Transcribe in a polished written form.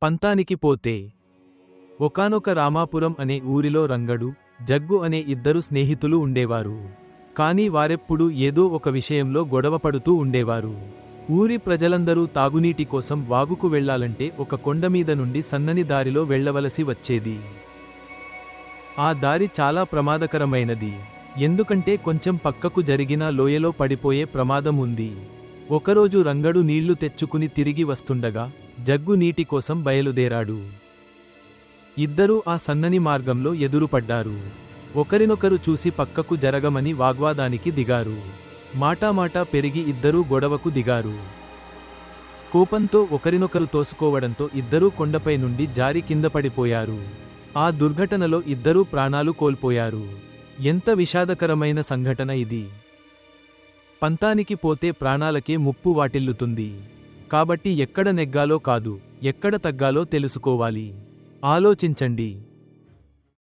పంతానికి పోతే ఒకానొక రామాపురం అనే ఊరిలో రంగడు, జగ్గు అనే ఇద్దరు స్నేహితులు ఉండేవారు. కాని వారెప్పుడూ ఏదో ఒక విషయంలో గొడవపడుతూ ఉండేవారు. ఊరి ప్రజలందరూ తాగునీటి కోసం వాగుకు వెళ్లాలంటే ఒక కొండమీద నుండి సన్నని దారిలో వెళ్లవలసి వచ్చేది. ఆ దారి చాలా ప్రమాదకరమైనది. ఎందుకంటే కొంచెం పక్కకు జరిగినా లోయలో పడిపోయే ప్రమాదం ఉంది. ఒకరోజు రంగడు నీళ్లు తెచ్చుకుని తిరిగి వస్తుండగా జగ్గు నీటి కోసం బయలుదేరాడు. ఇద్దరూ ఆ సన్నని మార్గంలో ఎదురుపడ్డారు. ఒకరినొకరు చూసి పక్కకు జరగమని వాగ్వాదానికి దిగారు. మాటామాటా పెరిగి ఇద్దరూ గొడవకు దిగారు. కోపంతో ఒకరినొకరు తోసుకోవడంతో ఇద్దరూ కొండపై నుండి జారి కిందపడిపోయారు. ఆ దుర్ఘటనలో ఇద్దరూ ప్రాణాలు కోల్పోయారు. ఎంత విషాదకరమైన సంఘటన ఇది! పంతానికి పోతే ప్రాణాలకే ముప్పు వాటిల్లుతుంది. కాబట్టి ఎక్కడ నెగ్గాలో కాదు, ఎక్కడ తగ్గాలో తెలుసుకోవాలి. ఆలోచించండి.